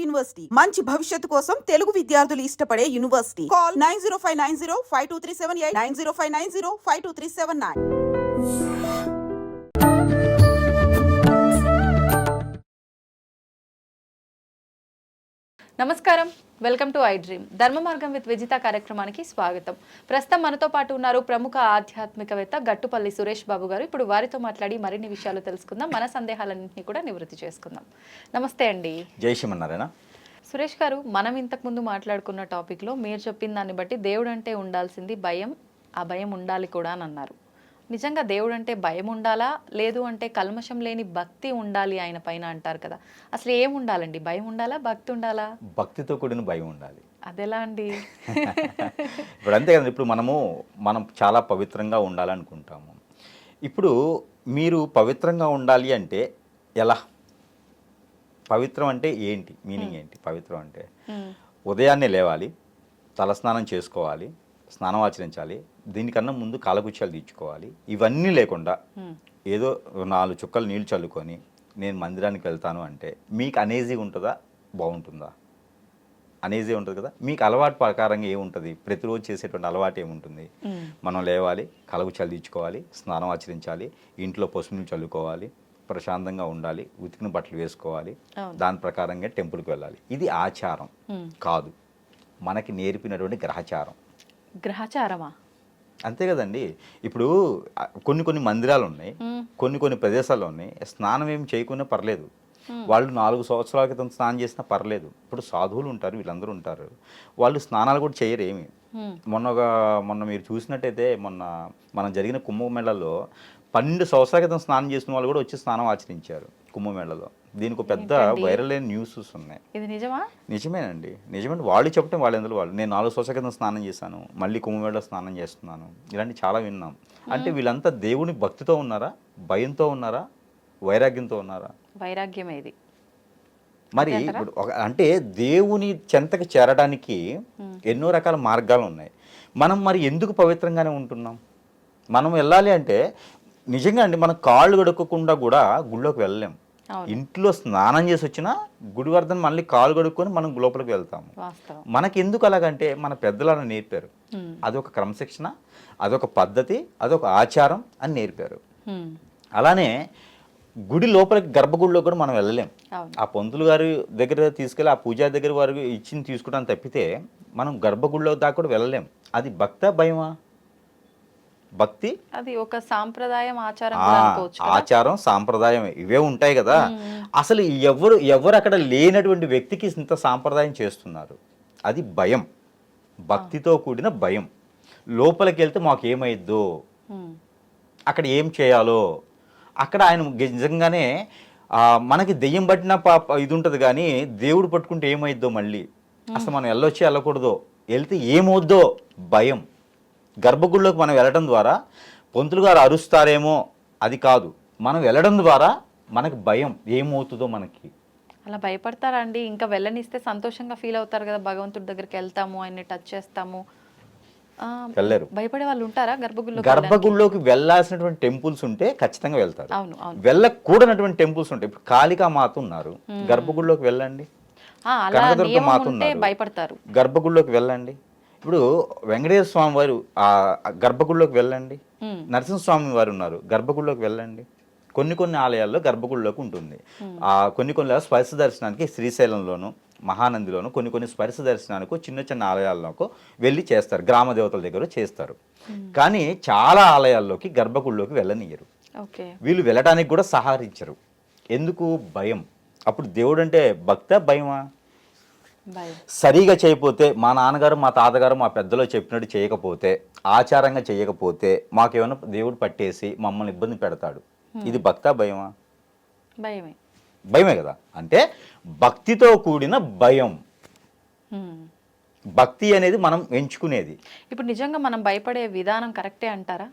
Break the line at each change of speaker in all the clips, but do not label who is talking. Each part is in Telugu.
యూనివర్సిటీ మంచి భవిష్యత్తు కోసం తెలుగు విద్యార్థులు ఇష్టపడే యూనివర్సిటీ. కాల్ 9059052378 9059052379.
నమస్కారం, వెల్కమ్ టు ఐ డ్రీమ్. ధర్మ మార్గం విత్ విజిత కార్యక్రమానికి స్వాగతం. ప్రస్తుతం మనతో పాటు ఉన్నారు ప్రముఖ ఆధ్యాత్మికవేత్త గట్టుపల్లి సురేష్ బాబు గారు. ఇప్పుడు వారితో మాట్లాడి మరిన్ని విషయాలు తెలుసుకుందాం, మన సందేహాలన్నింటినీ కూడా నివృత్తి చేసుకుందాం. నమస్తే అండి.
జై శ్రీమన్నారాయణ.
సురేష్ గారు, మనం ఇంతకుముందు మాట్లాడుకున్న టాపిక్లో మీరు చెప్పిన దాన్ని బట్టి దేవుడు అంటే ఉండాల్సింది భయం, ఆ భయం ఉండాలి కూడా అని అన్నారు. నిజంగా దేవుడు అంటే భయం ఉండాలా, లేదు అంటే కల్మషం లేని భక్తి ఉండాలి ఆయన పైన అంటారు కదా, అసలు ఏం ఉండాలండి? భయం ఉండాలా, భక్తి ఉండాలా?
భక్తితో కూడిన భయం ఉండాలి.
అదెలా అండి?
ఇప్పుడు అంతే కదండి. ఇప్పుడు మనం చాలా పవిత్రంగా ఉండాలనుకుంటాము. ఇప్పుడు మీరు పవిత్రంగా ఉండాలి అంటే ఎలా? పవిత్రం అంటే ఏంటి? మీనింగ్ ఏంటి పవిత్రం అంటే? ఉదయాన్నే లేవాలి, తలస్నానం చేసుకోవాలి, స్నానం ఆచరించాలి, దీనికన్నా ముందు కాలకుత్యాలు తీర్చుకోవాలి. ఇవన్నీ లేకుండా ఏదో 4 చుక్కలు నీళ్ళు చల్లుకొని నేను మందిరానికి వెళ్తాను అంటే మీకు అనేజీగా ఉంటుందా, బాగుంటుందా? అనేజీ ఉంటుంది కదా. మీకు అలవాటు ప్రకారంగా ఏముంటుంది? ప్రతిరోజు చేసేటువంటి అలవాటు ఏముంటుంది? మనం లేవాలి, కాలకుత్యాలు తీర్చుకోవాలి, స్నానం ఆచరించాలి, ఇంట్లో పసుపు నీళ్ళు చల్లుకోవాలి, ప్రశాంతంగా ఉండాలి, ఉతికిన బట్టలు వేసుకోవాలి, దాని ప్రకారంగా టెంపుల్కి వెళ్ళాలి. ఇది ఆచారం కాదు, మనకి నేర్పినటువంటి గ్రహచారం.
గ్రహచారమా?
అంతే కదండి. ఇప్పుడు కొన్ని మందిరాలు ఉన్నాయి, కొన్ని ప్రదేశాల్లో ఉన్నాయి, స్నానం ఏమి చేయకున్నా పర్లేదు. వాళ్ళు 4 సంవత్సరాల క్రితం స్నానం చేసినా పర్లేదు. ఇప్పుడు సాధువులు ఉంటారు, వీళ్ళందరూ ఉంటారు, వాళ్ళు స్నానాలు కూడా చేయరు ఏమి. మొన్న మీరు చూసినట్టయితే మనం జరిగిన కుంభమేళలో 12 సంవత్సరాల క్రితం స్నానం చేసిన వాళ్ళు కూడా వచ్చి స్నానం ఆచరించారు కుంభమేళలో. దీనికి పెద్ద వైరల్ అయిన న్యూసెస్ ఉన్నాయి.
ఇది నిజమా?
నిజమేనండి, నిజమేంటి. వాళ్ళు చెప్పటం వాళ్ళు నేను 4 సంవత్సరాల క్రితం స్నానం చేశాను, మళ్ళీ కుంభమేళలో స్నానం చేస్తున్నాను, ఇలాంటి చాలా విన్నాం. అంటే వీళ్ళంతా దేవుని భక్తితో ఉన్నారా, భయంతో ఉన్నారా, వైరాగ్యంతో ఉన్నారా?
వైరాగ్యం ఏది
మరి ఇప్పుడు అంటే దేవుని చెంతకి చేరడానికి ఎన్నో రకాల మార్గాలు ఉన్నాయి. మనం మరి ఎందుకు పవిత్రంగానే ఉంటున్నాం? మనం వెళ్ళాలి అంటే నిజంగా అండి, మనం కాళ్ళు కడుక్కోకుండా కూడా గుళ్ళోకి వెళ్ళలేం. ఇంట్లో స్నానం చేసి వచ్చినా గుడి వరద మళ్ళీ కాలు కడుక్కొని మనం లోపలికి వెళ్తాము. మనకి ఎందుకు అలాగంటే మన పెద్దలు అలా నేర్పారు. అదొక క్రమశిక్షణ, అదొక పద్ధతి, అదొక ఆచారం అని నేర్పారు. అలానే గుడి లోపలికి గర్భగుడిలో కూడా మనం వెళ్ళలేం. ఆ పంతులు గారి దగ్గర తీసుకెళ్ళి ఆ పూజారి దగ్గర వారు ఇచ్చింది తీసుకుంటాను తప్పితే మనం గర్భగుడిలో దాకా కూడా వెళ్ళలేం. అది భక్త భయమా? భక్తి
అది ఒక సాంప్రదాయం,
ఆచారం సాంప్రదాయం ఇవే ఉంటాయి కదా. అసలు ఎవరు అక్కడ లేనటువంటి వ్యక్తికి ఇంత సాంప్రదాయం చేస్తున్నారు. అది భయం, భక్తితో కూడిన భయం. లోపలికి వెళ్తే మాకు ఏమైద్దో, అక్కడ ఏం చేయాలో, అక్కడ ఆయన నిజంగానే మనకి దెయ్యం పట్టిన ఇది ఉంటుంది, కానీ దేవుడు పట్టుకుంటే ఏమైద్దో, మళ్ళీ అసలు మనం వెళ్ళొచ్చి వెళ్ళకూడదో, వెళ్తే ఏమవుద్దో భయం. గర్భగుడిలోకి మనం వెళ్ళడం ద్వారా పంతులు గారు అరుస్తారేమో, అది కాదు, మనం వెళ్ళడం ద్వారా మనకి భయం ఏమవుతుందో. మనకి
అలా భయపడతారా అండి? ఇంకా వెళ్ళనిస్తే సంతోషంగా ఫీల్ అవుతారు కదా, భగవంతుడి దగ్గరికి వెళ్తాము, ఆయన్ని టచ్ చేస్తాము.
వెళ్ళరు,
భయపడే వాళ్ళు ఉంటారా గర్భగుడిలో?
గర్భగుడిలోకి వెళ్ళాల్సినటువంటి టెంపుల్స్ ఉంటే ఖచ్చితంగా వెళ్తారు. వెళ్ళకూడనటువంటి టెంపుల్స్ ఉంటాయి. ఇప్పుడు కాళికామాత ఉన్నారు, గర్భగుడిలోకి వెళ్ళండి. కనకదుర్గ మాత ఉన్నారు, భయపడతారు, గర్భగుడిలోకి వెళ్ళండి. ఇప్పుడు వెంకటేశ్వర స్వామి వారు ఆ గర్భగుడిలోకి వెళ్ళండి. నరసింహస్వామి వారు ఉన్నారు, గర్భగుడిలోకి వెళ్ళండి. కొన్ని ఆలయాల్లో గర్భగుడిలోకి ఉంటుంది. కొన్ని స్పర్శ దర్శనానికి శ్రీశైలంలోను, మహానందిలోను కొన్ని స్పర్శ దర్శనానికి చిన్న ఆలయాల్లోకి వెళ్ళి చేస్తారు, గ్రామ దేవతల దగ్గర చేస్తారు. కానీ చాలా ఆలయాల్లోకి గర్భగుడిలోకి వెళ్ళనియరు. వీళ్ళు వెళ్ళడానికి కూడా సహకరించరు. ఎందుకు? భయం. అప్పుడు దేవుడు అంటే భక్త భయమా? సరిగా చేయకపోతే, మా నాన్నగారు మా తాతగారు మా పెద్దలో చెప్పినట్టు చేయకపోతే, ఆచారంగా చేయకపోతే మాకేమైనా దేవుడు పట్టేసి మమ్మల్ని ఇబ్బంది పెడతాడు. ఇది భక్త భయమా? భయమే కదా. అంటే భక్తితో కూడిన భయం. భక్తి అనేది మనం ఎంచుకునేది.
ఇప్పుడు నిజంగా మనం భయపడే విధానం కరెక్టే అంటారా?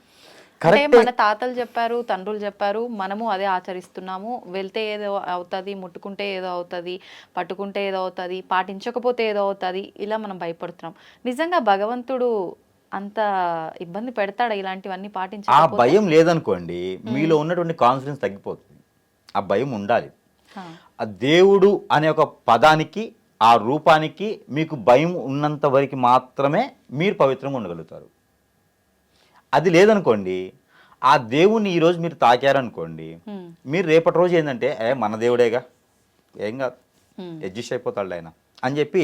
అంటే మన తాతలు చెప్పారు, తండ్రులు చెప్పారు, మనము అదే ఆచరిస్తున్నాము. వెళ్తే ఏదో అవుతుంది, ముట్టుకుంటే ఏదో అవుతుంది, పట్టుకుంటే ఏదో అవుతుంది, పాటించకపోతే ఏదో అవుతుంది, ఇలా మనం భయపడుతున్నాం. నిజంగా భగవంతుడు అంత ఇబ్బంది పెడతాడా ఇలాంటివన్నీ పాటించ?
ఆ భయం లేదనుకోండి, మీలో ఉన్నటువంటి కాన్ఫిడెన్స్ తగ్గిపోతుంది. ఆ భయం ఉండాలి. ఆ దేవుడు అనే ఒక పదానికి ఆ రూపానికి మీకు భయం ఉన్నంత వరకు మాత్రమే మీరు పవిత్రంగా ఉండగలుగుతారు. అది లేదనుకోండి, ఆ దేవుణ్ణి ఈరోజు మీరు తాకారనుకోండి, మీరు రేపటి రోజు ఏంటంటే మన దేవుడేగా, ఏం కాదు, అడ్జస్ట్ అయిపోతాడు ఆయన అని చెప్పి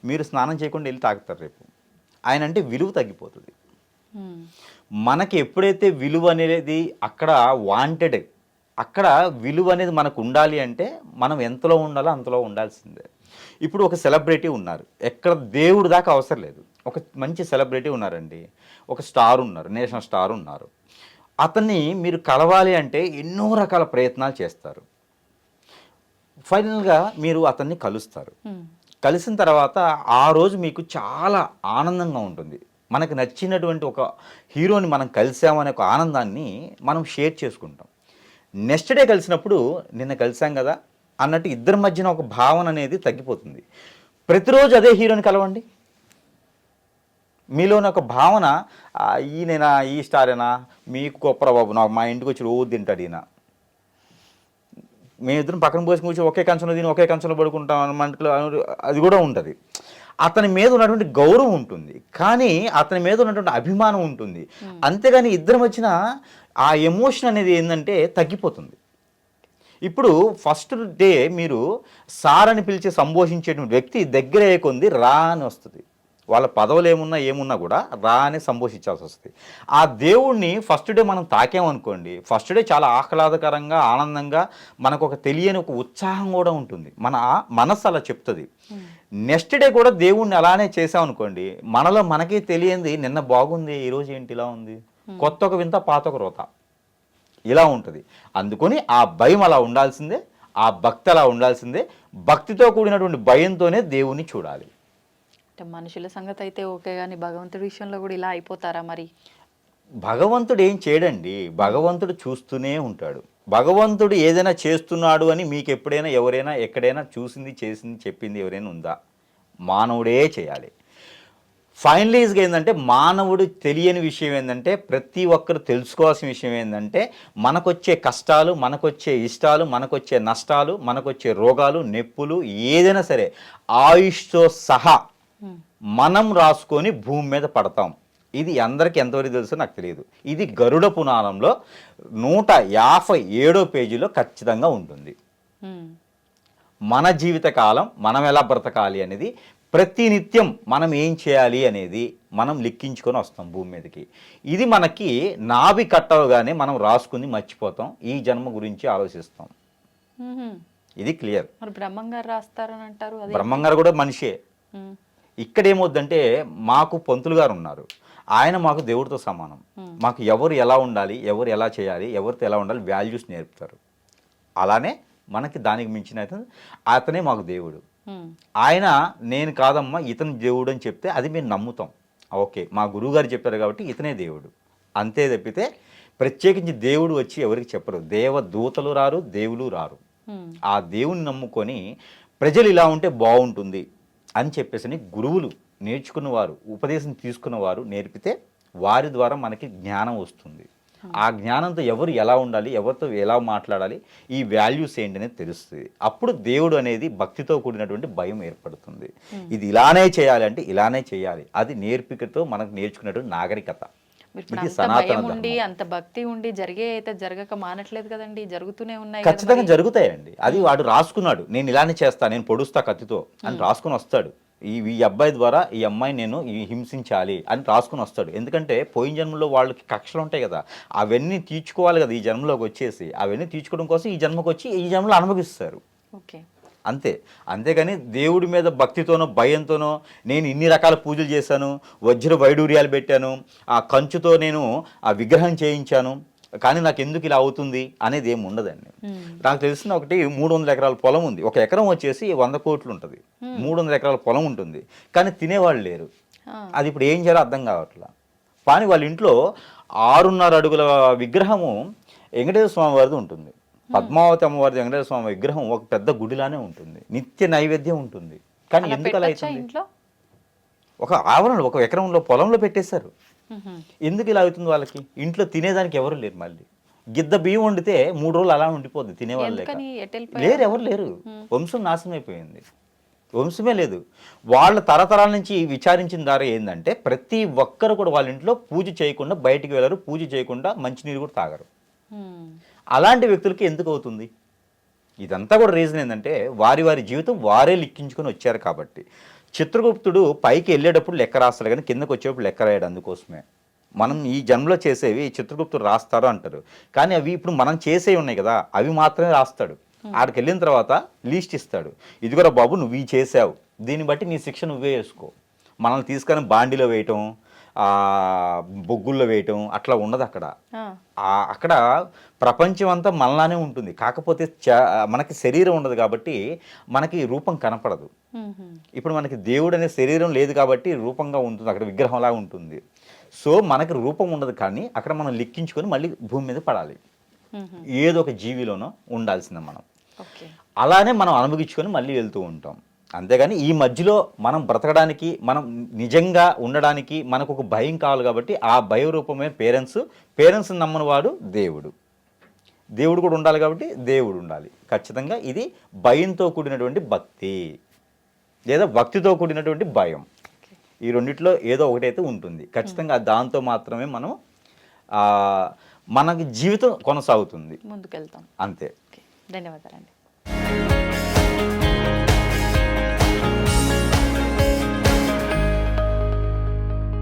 మీరు స్నానం చేయకుండా వెళ్ళి తాకుతారు రేపు. ఆయన అంటే విలువ తగ్గిపోతుంది. మనకి ఎప్పుడైతే విలువ అనేది అక్కడ వాంటెడ్, అక్కడ విలువ అనేది మనకు ఉండాలి అంటే మనం ఎంతలో ఉండాలో అంతలో ఉండాల్సిందే. ఇప్పుడు ఒక సెలబ్రిటీ ఉన్నారు, ఎక్కడ దేవుడు దాకా అవసరం లేదు, ఒక మంచి సెలబ్రిటీ ఉన్నారండి, ఒక స్టార్ ఉన్నారు, నేషనల్ స్టార్ ఉన్నారు. అతన్ని మీరు కలవాలి అంటే ఎన్నో రకాల ప్రయత్నాలు చేస్తారు. ఫైనల్గా మీరు అతన్ని కలుస్తారు. కలిసిన తర్వాత ఆ రోజు మీకు చాలా ఆనందంగా ఉంటుంది. మనకు నచ్చినటువంటి ఒక హీరోని మనం కలిసామనే ఒక ఆనందాన్ని మనం షేర్ చేసుకుంటాం. నెక్స్ట్ డే కలిసినప్పుడు నిన్న కలిసాం కదా అన్నట్టు ఇద్దరి మధ్యన ఒక భావన అనేది తగ్గిపోతుంది. ప్రతిరోజు అదే హీరోని కలవండి, మీలోని ఒక భావన ఈయనైనా, ఈ స్టారేనా, మీకు గొప్పరా బాబు, నాకు మా ఇంటికి వచ్చి రోజు తింటాడు ఈయన, మేమిద్దరం పక్కన పోసి కూర్చొని ఒకే కంచంలో తిని ఒకే కంచంలో పడుకుంటాం అన్నట్లు అది కూడా ఉంటుంది. అతని మీద ఉన్నటువంటి గౌరవం ఉంటుంది, కానీ అతని మీద ఉన్నటువంటి అభిమానం ఉంటుంది. అంతేగాని ఇద్దరం వచ్చిన ఆ ఎమోషన్ అనేది ఏంటంటే తగ్గిపోతుంది. ఇప్పుడు ఫస్ట్ డే మీరు సార్ అని పిలిచి సంబోధించేటువంటి వ్యక్తి దగ్గర కొంది రా అని వస్తుంది. వాళ్ళ పదవులు ఏమున్నా కూడా రా అని సంబోధించాల్సి వస్తుంది. ఆ దేవుణ్ణి ఫస్ట్ డే మనం తాకామనుకోండి, ఫస్ట్ డే చాలా ఆహ్లాదకరంగా ఆనందంగా మనకు ఒక తెలియని ఒక ఉత్సాహం కూడా ఉంటుంది, మన మనస్సు అలా చెప్తుంది. నెక్స్ట్ డే కూడా దేవుణ్ణి అలానే చేసామనుకోండి, మనలో మనకే తెలియంది నిన్న బాగుంది, ఈరోజు ఏంటి ఇలా ఉంది, కొత్త ఒక వింత పాత ఒక రోత ఇలా ఉంటుంది. అందుకని ఆ భయం అలా ఉండాల్సిందే, ఆ భక్తి అలా ఉండాల్సిందే. భక్తితో కూడినటువంటి భయంతోనే దేవుణ్ణి చూడాలి.
మనుషుల సంగతి అయితే ఓకే, కానీ భగవంతుడి విషయంలో కూడా ఇలా అయిపోతారా మరి?
భగవంతుడు ఏం చేయడండి, భగవంతుడు చూస్తూనే ఉంటాడు. భగవంతుడు ఏదైనా చేస్తున్నాడు అని మీకు ఎప్పుడైనా ఎవరైనా ఎక్కడైనా చూసింది, చేసింది, చెప్పింది ఎవరైనా ఉందా? మానవుడే చేయాలి. ఫైనలైజ్గా ఏంటంటే మానవుడు తెలియని విషయం ఏంటంటే, ప్రతి ఒక్కరు తెలుసుకోవాల్సిన విషయం ఏంటంటే, మనకొచ్చే కష్టాలు, మనకొచ్చే ఇష్టాలు, మనకొచ్చే నష్టాలు, మనకొచ్చే రోగాలు, నొప్పులు ఏదైనా సరే ఆయుష్తో సహా మనం రాసుకొని భూమి మీద పడతాం. ఇది అందరికీ ఎంతవరకు తెలుసో నాకు తెలియదు. ఇది గరుడ పురాణంలో 157వ పేజీలో ఖచ్చితంగా ఉంటుంది. మన జీవితకాలం మనం ఎలా బ్రతకాలి అనేది, ప్రతినిత్యం మనం ఏం చేయాలి అనేది మనం లెక్కించుకొని వస్తాం భూమి మీదకి. ఇది మనకి నాభి కట్టవగానే మనం రాసుకుని మర్చిపోతాం, ఈ జన్మ గురించి ఆలోచిస్తాం. ఇది క్లియర్.
మరి బ్రహ్మంగారు రాస్తారని అంటారు,
బ్రహ్మంగారు కూడా మనిషే. ఇక్కడ ఏమవుద్దంటే, మాకు పంతులు గారు ఉన్నారు, ఆయన మాకు దేవుడితో సమానం. మాకు ఎవరు ఎలా ఉండాలి, ఎవరు ఎలా చేయాలి, ఎవరితో ఎలా ఉండాలి వాల్యూస్ నేర్పుతారు. అలానే మనకి దానికి మించిన అతనే మాకు దేవుడు. ఆయన నేను కాదమ్మా ఇతను దేవుడు అని చెప్తే అది మేము నమ్ముతాం. ఓకే, మా గురువు గారు చెప్పారు కాబట్టి ఇతనే దేవుడు, అంతే తప్పితే ప్రత్యేకించి దేవుడు వచ్చి ఎవరికి చెప్పరు. దేవదూతలు రారు, దేవులు రారు. ఆ దేవుని నమ్ముకొని ప్రజలు ఇలా ఉంటే బాగుంటుంది అని చెప్పేసి గురువులు నేర్చుకున్నవారు, ఉపదేశం తీసుకున్నవారు నేర్పితే వారి ద్వారా మనకి జ్ఞానం వస్తుంది. ఆ జ్ఞానంతో ఎవరు ఎలా ఉండాలి, ఎవరితో ఎలా మాట్లాడాలి, ఈ వాల్యూస్ ఏంటనేది తెలుస్తుంది. అప్పుడు దేవుడు అనేది భక్తితో కూడినటువంటి భయం ఏర్పడుతుంది. ఇది ఇలానే చేయాలి అంటే ఇలానే చేయాలి, అది నేర్పికతో మనకు నేర్చుకున్నటువంటి నాగరికత.
ఉండి అంత భక్తి ఉండి జరిగే అయితే జరగక మానట్లేదు కదండి, జరుగుతూనే ఉన్నాయి.
ఖచ్చితంగా జరుగుతాయండి. అది వాడు రాసుకున్నాడు, నేను ఇలానే చేస్తా, నేను పొడుస్తా కత్తితో అని రాసుకుని వస్తాడు. ఈ అబ్బాయి ద్వారా ఈ అమ్మాయి నేను హింసించాలి అని రాసుకుని వస్తాడు. ఎందుకంటే పోయిన జన్మలో వాళ్ళకి కక్షలు ఉంటాయి కదా, అవన్నీ తీర్చుకోవాలి కదా ఈ జన్మలోకి వచ్చేసి. అవన్నీ తీర్చుకోవడం కోసం ఈ జన్మకు వచ్చి ఈ జన్మలో అనుభవిస్తారు.
ఓకే,
అంతే. అంతేగాని దేవుడి మీద భక్తితోనో భయంతోనో నేను ఇన్ని రకాల పూజలు చేశాను, వజ్ర వైడూర్యాలు పెట్టాను, ఆ కంచుతో నేను ఆ విగ్రహం చేయించాను, కానీ నాకు ఎందుకు ఇలా అవుతుంది అనేది ఏమి ఉండదండి. నాకు తెలిసిన ఒకటి 300 ఎకరాల పొలం ఉంది. ఒక ఎకరం వచ్చేసి 100 కోట్లు ఉంటుంది. 300 ఎకరాల పొలం ఉంటుంది, కానీ తినేవాళ్ళు లేరు. అది ఇప్పుడు ఏం చేయాలో అర్థం కావట్లా. కానీ వాళ్ళ ఇంట్లో 6.5 అడుగుల విగ్రహము వెంకటేశ్వర స్వామి వారిది ఉంటుంది. పద్మావతి అమ్మవారి వెంకటేశ్వర స్వామి విగ్రహం ఒక పెద్ద గుడిలానే ఉంటుంది, నిత్య నైవేద్యం ఉంటుంది. కానీ ఎందుకు అలా అవుతుంది? ఒక ఆవరణలో ఒక ఎకరంలో పొలంలో పెట్టేశారు. ఎందుకు ఇలా అవుతుంది? వాళ్ళకి ఇంట్లో తినేదానికి ఎవరు లేరు. మళ్ళీ గిద్ద బియ్యం వండితే 3 రోజులు అలా ఉండిపోద్ది, తినేవాళ్ళు లేరు, ఎవరు లేరు. వంశం నాశనం అయిపోయింది. వంశమే లేదు. వాళ్ళ తరతరాల నుంచి విచారించిన ద్వారా ఏంటంటే ప్రతి ఒక్కరు కూడా వాళ్ళ ఇంట్లో పూజ చేయకుండా బయటికి వెళ్ళరు, పూజ చేయకుండా మంచినీరు కూడా తాగరు. అలాంటి వ్యక్తులకి ఎందుకు అవుతుంది? ఇదంతా కూడా రీజన్ ఏంటంటే వారి వారి జీవితం వారే లిక్కించుకొని వచ్చారు కాబట్టి. చిత్రగుప్తుడు పైకి వెళ్ళేటప్పుడు లెక్క రాస్తాడు కానీ కిందకు వచ్చేటప్పుడు లెక్క రాయడు. అందుకోసమే మనం ఈ జన్మలో చేసేవి చిత్రగుప్తుడు రాస్తారు అంటారు, కానీ అవి ఇప్పుడు మనం చేసేవి ఉన్నాయి కదా, అవి మాత్రమే రాస్తాడు. ఆడికి వెళ్ళిన తర్వాత లీస్ట్ ఇస్తాడు, ఇదిగోరా బాబు నువ్వు ఇవి చేసావు, దీన్ని బట్టి నీ శిక్ష నువ్వే వేసుకో. మనల్ని తీసుకొని బాండీలో వేయటం, బొగ్గుల్లో వేయటం అట్లా ఉండదు అక్కడ. అక్కడ ప్రపంచం అంతా మనలానే ఉంటుంది, కాకపోతే మనకి శరీరం ఉండదు కాబట్టి మనకి రూపం కనపడదు. ఇప్పుడు మనకి దేవుడు అనే శరీరం లేదు కాబట్టి రూపంగా ఉంటుంది, అక్కడ విగ్రహంలా ఉంటుంది. సో మనకి రూపం ఉండదు, కానీ అక్కడ మనం లిక్కించుకొని మళ్ళీ భూమి మీద పడాలి. ఏదో ఒక జీవిలోనో ఉండాల్సిందే మనం. అలానే మనం అనుభవించుకొని మళ్ళీ వెళ్తూ ఉంటాం. అంతేగాని ఈ మధ్యలో మనం బ్రతకడానికి, మనం నిజంగా ఉండడానికి మనకు ఒక భయం కావాలి కాబట్టి ఆ భయ రూపమే పేరెంట్స్ నమ్మని వాడు దేవుడు కూడా ఉండాలి కాబట్టి దేవుడు ఉండాలి. ఖచ్చితంగా ఇది భయంతో కూడినటువంటి భక్తి లేదా భక్తితో కూడినటువంటి భయం. ఈ రెండిట్లో ఏదో ఒకటైతే ఉంటుంది ఖచ్చితంగా. దాంతో మాత్రమే మనం మనకి జీవితం కొనసాగుతుంది,
ముందుకెళ్తాం.
అంతే.
ధన్యవాదాలండి.